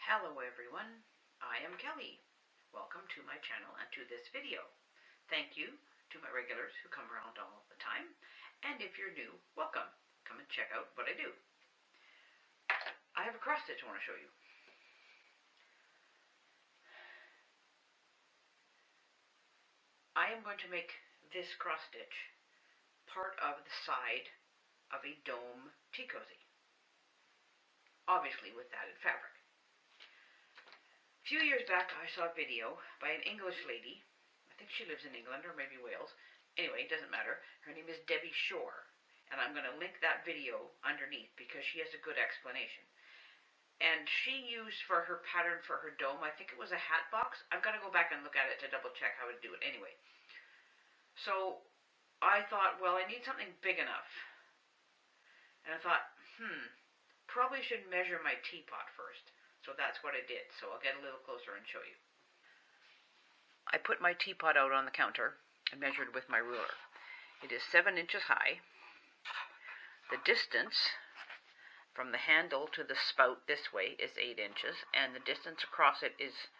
Hello everyone, I am Kelly. Welcome to my channel and to this video. Thank you to my regulars who come around all the time, and if you're new, welcome. Come and check out what I do. I have a cross stitch I want to show you. I am going to make this cross stitch part of the side of a dome tea cozy, obviously with added fabric. A few years back, I saw a video by an English lady. I think she lives in England or maybe Wales. Anyway, it doesn't matter. Her name is Debbie Shore. And I'm going to link that video underneath because she has a good explanation. And she used for her pattern for her dome, I think it was a hat box. I've got to go back and look at it to double check how to do it anyway. So I thought, well, I need something big enough. And I thought, probably should measure my teapot first. So that's what I did. So I'll get a little closer and show you. I put my teapot out on the counter and measured with my ruler. It is 7 inches high. The distance from the handle to the spout this way is 8 inches, and the distance across it is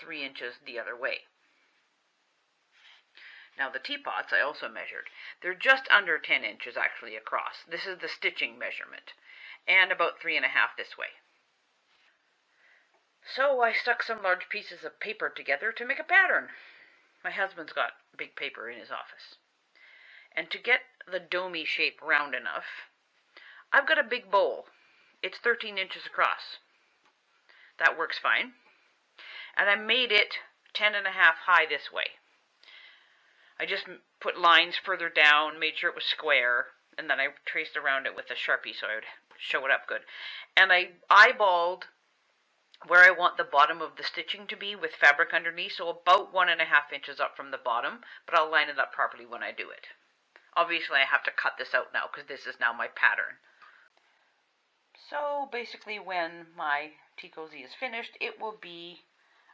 3 inches the other way. Now the teapots I also measured. They're just under 10 inches actually across. This is the stitching measurement, and about 3.5 this way. So I stuck some large pieces of paper together to make a pattern. My husband's got big paper in his office. And to get the domey shape round enough, I've got a big bowl. It's 13 inches across. That works fine. And I made it 10.5 high this way. I just put lines further down, made sure it was square, and then I traced around it with a Sharpie so I would show it up good. And I eyeballed where I want the bottom of the stitching to be with fabric underneath, so about 1.5 inches up from the bottom, but I'll line it up properly when I do it. Obviously I have to cut this out now because this is now my pattern. So basically when my tea cozy is finished, it will be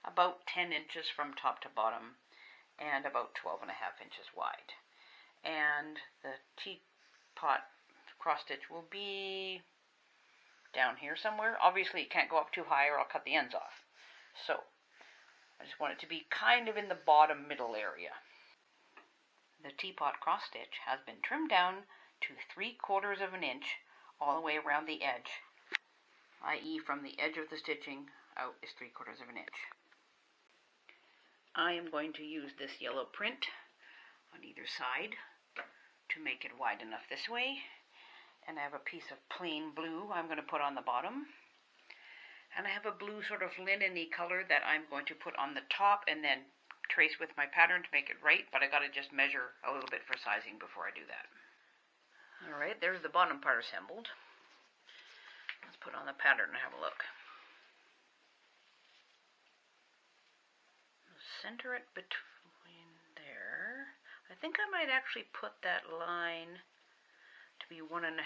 about 10 inches from top to bottom and about 12.5 inches wide. And the teapot cross stitch will be down here somewhere. Obviously it can't go up too high or I'll cut the ends off. So I just want it to be kind of in the bottom middle area. The teapot cross stitch has been trimmed down to 3/4 of an inch all the way around the edge, i.e. from the edge of the stitching out is 3/4 of an inch. I am going to use this yellow print on either side to make it wide enough this way. And I have a piece of plain blue I'm going to put on the bottom. And I have a blue sort of linen-y color that I'm going to put on the top and then trace with my pattern to make it right, but I got to just measure a little bit for sizing before I do that. Alright, there's the bottom part assembled. Let's put on the pattern and have a look. Center it between there. I think I might actually put that line to be 1.5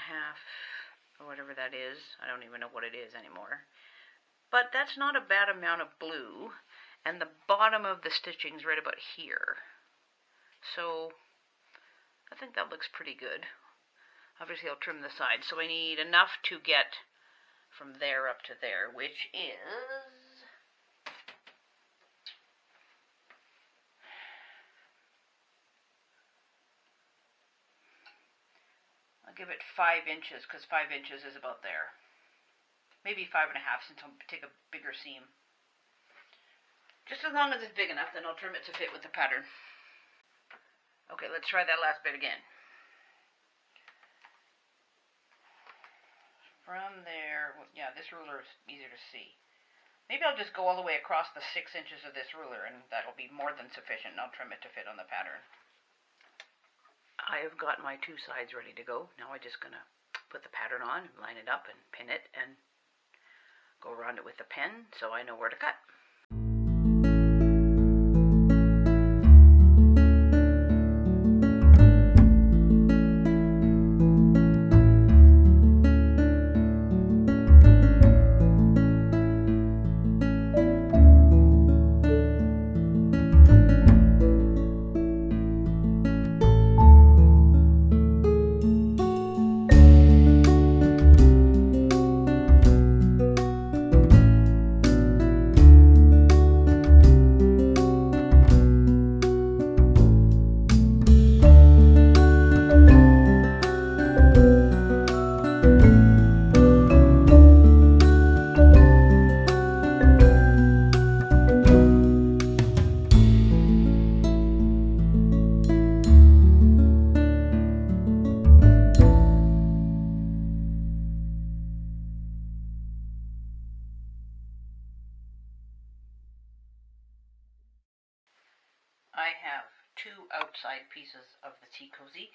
or whatever that is. I don't even know what it is anymore. But that's not a bad amount of blue, and the bottom of the stitching's right about here. So I think that looks pretty good. Obviously I'll trim the sides, so I need enough to get from there up to there, which is give it 5 inches, because 5 inches is about there. Maybe 5.5 since I'll take a bigger seam. Just as long as it's big enough, then I'll trim it to fit with the pattern. Okay, let's try that last bit again. From there, yeah, this ruler is easier to see. Maybe I'll just go all the way across the 6 inches of this ruler, and that'll be more than sufficient, and I'll trim it to fit on the pattern. I have got my 2 sides ready to go. Now I'm just going to put the pattern on, line it up, and pin it, and go around it with the pen so I know where to cut. I have two outside pieces of the tea cozy.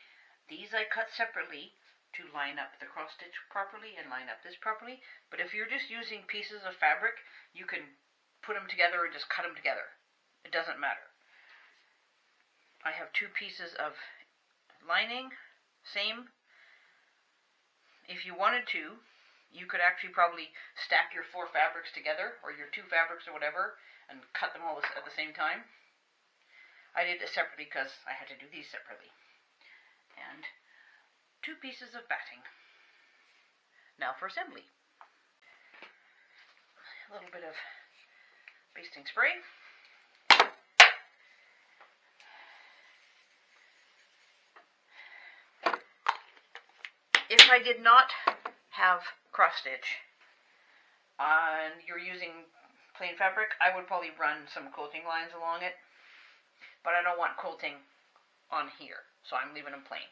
These I cut separately to line up the cross stitch properly and line up this properly. But if you're just using pieces of fabric, you can put them together or just cut them together. It doesn't matter. I have two pieces of lining, same. If you wanted to, you could actually probably stack your 4 fabrics together, or your 2 fabrics or whatever, and cut them all at the same time. I did it separately because I had to do these separately. And 2 pieces of batting. Now for assembly. A little bit of basting spray. If I did not have cross stitch and you're using plain fabric, I would probably run some quilting lines along it, but I don't want quilting on here, so I'm leaving them plain.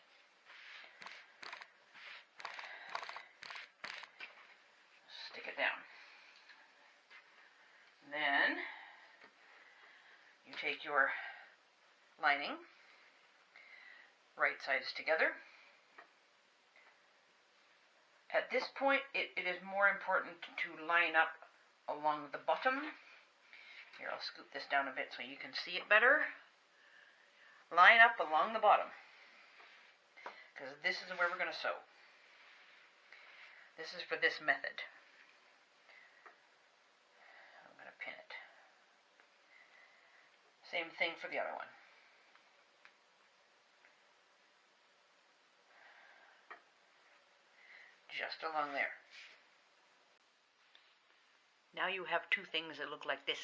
Stick it down. Then you take your lining, right sides together. At this point, it is more important to line up along the bottom. Here, I'll scoop this down a bit so you can see it better. Line up along the bottom, because this is where we're going to sew. This is for this method. I'm going to pin it. Same thing for the other one. Just along there. Now you have 2 things that look like this.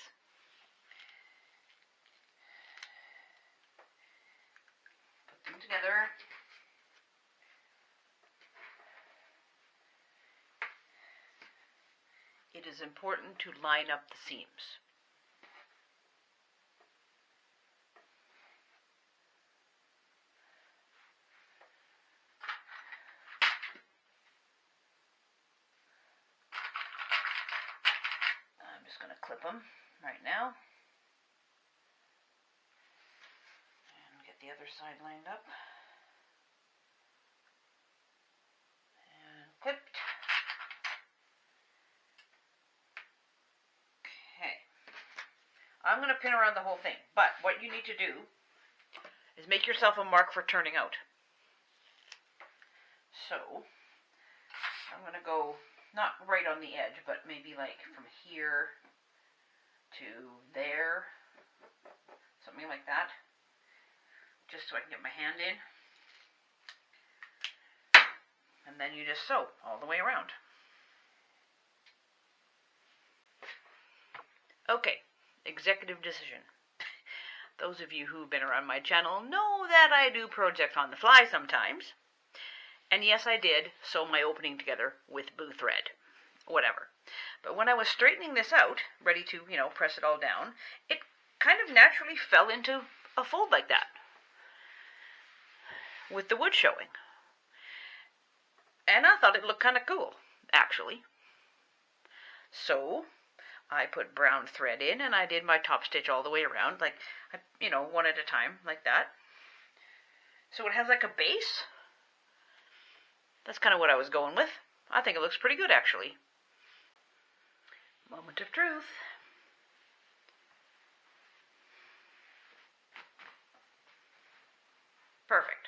Put them together. It is important to line up the seams. I'm just going to clip them right now and get the other side lined up and clipped. Okay, I'm going to pin around the whole thing, but what you need to do is make yourself a mark for turning out. So I'm going to go not right on the edge, but maybe like from here to there, something like that, just so I can get my hand in. And then you just sew all the way around. Okay, executive decision. Those of you who've been around my channel know that I do projects on the fly sometimes. And yes, I did sew my opening together with blue thread. Whatever. But when I was straightening this out, ready to, press it all down, it kind of naturally fell into a fold like that, with the wood showing. And I thought it looked kind of cool, actually. So I put brown thread in, and I did my top stitch all the way around, like, one at a time, like that. So it has like a base. That's kind of what I was going with. I think it looks pretty good, actually. Moment of truth. Perfect.